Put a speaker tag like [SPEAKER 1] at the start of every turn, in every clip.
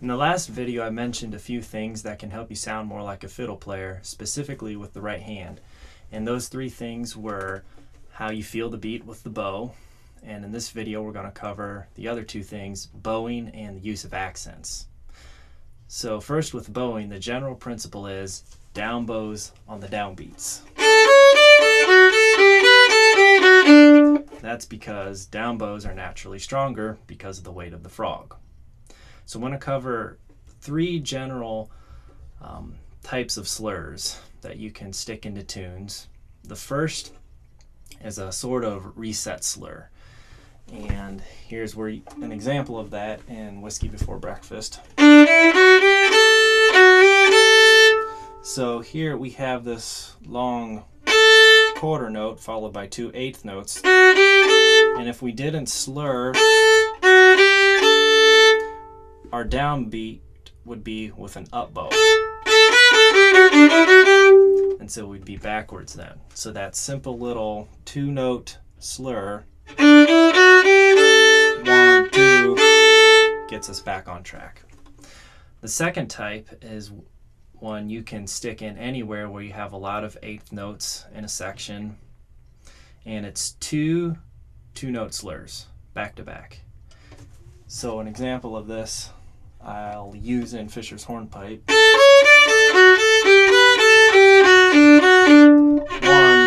[SPEAKER 1] In the last video, I mentioned a few things that can help you sound more like a fiddle player, specifically with the right hand. And those three things were how you feel the beat with the bow. And in this video, we're going to cover the other two things, bowing and the use of accents. So first with bowing, the general principle is down bows on the downbeats. That's because down bows are naturally stronger because of the weight of the frog. So I want to cover three general types of slurs that you can stick into tunes. The first is a sort of reset slur. And here's where an example of that in Whiskey Before Breakfast. So here we have this long quarter note followed by two eighth notes. And if we didn't slur, our downbeat would be with an up bow. And so we'd be backwards then. So that simple little two-note slur, 1, 2, gets us back on track. The second type is one you can stick in anywhere where you have a lot of eighth notes in a section, and it's two-note slurs back to back. So an example of this I'll use in Fisher's hornpipe. 1,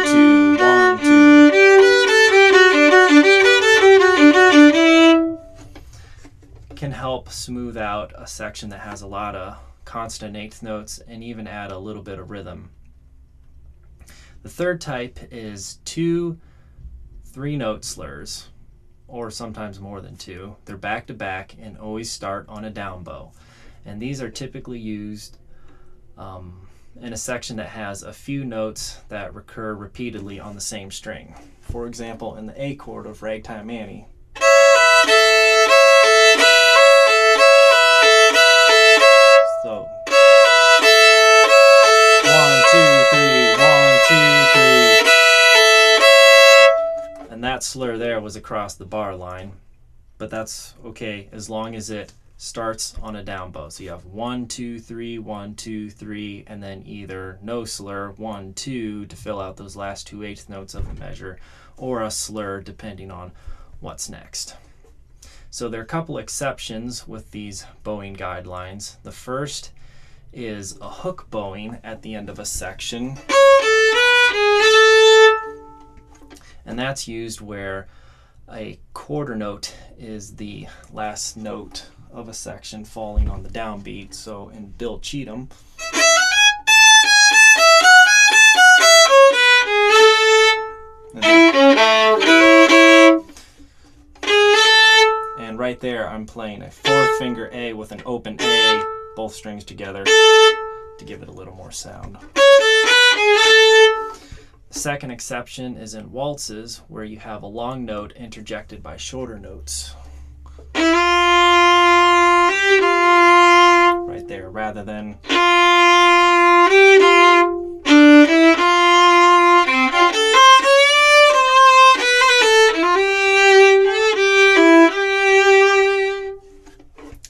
[SPEAKER 1] 2, 1, 2. Can help smooth out a section that has a lot of constant eighth notes and even add a little bit of rhythm. The third type is two three-note slurs, or sometimes more than two. They're back to back and always start on a down bow. And these are typically used in a section that has a few notes that recur repeatedly on the same string. For example, in the A chord of Ragtime Annie. So 1, 2, 3, 1, 2, 3. And that slur there was across the bar line, but that's okay as long as it starts on a down bow. So you have 1, 2, 3, 1, 2, 3, and then either no slur, 1, 2, to fill out those last two eighth notes of the measure, or a slur depending on what's next. So there are a couple exceptions with these bowing guidelines. The first is a hook bowing at the end of a section. And that's used where a quarter note is the last note of a section falling on the downbeat. So in Bill Cheatham, and right there I'm playing a fourth finger A with an open A, both strings together, to give it a little more sound. The second exception is in waltzes, where you have a long note interjected by shorter notes. Right there, rather than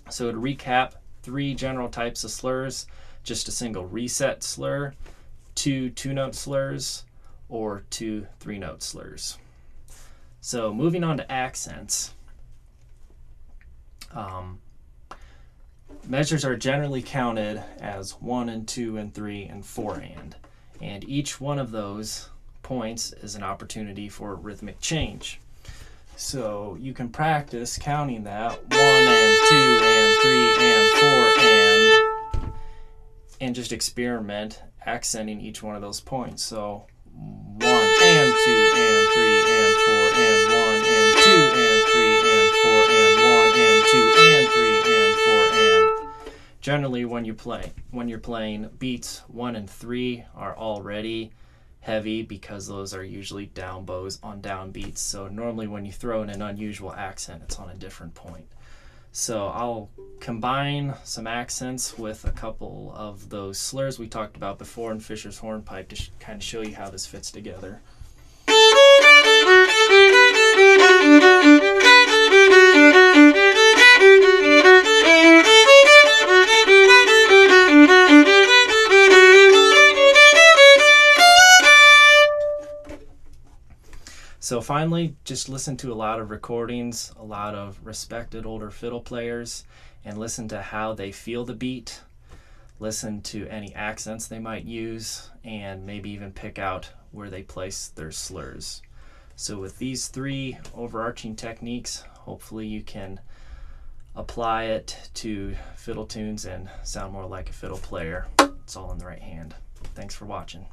[SPEAKER 1] So to recap, three general types of slurs: just a single reset slur, two two-note slurs, or two three-note slurs. So moving on to accents. Measures are generally counted as 1 and 2 and 3 and 4 and each one of those points is an opportunity for rhythmic change. So you can practice counting that 1 and 2 and 3 and 4 and just experiment accenting each one of those points. So 1 and 2 and 3 and 4 and 1 and 2 and 3 and 4 and 1 and 2 and 3 and 4 and. Generally when you're playing beats 1 and 3 are already heavy because those are usually down bows on down beats. So normally when you throw in an unusual accent, it's on a different point. So I'll combine some accents with a couple of those slurs we talked about before in Fisher's hornpipe to kind of show you how this fits together. So finally, just listen to a lot of recordings, a lot of respected older fiddle players, and listen to how they feel the beat. Listen to any accents they might use, and maybe even pick out where they place their slurs. So with these 3 overarching techniques, hopefully you can apply it to fiddle tunes and sound more like a fiddle player. It's all in the right hand. Thanks for watching.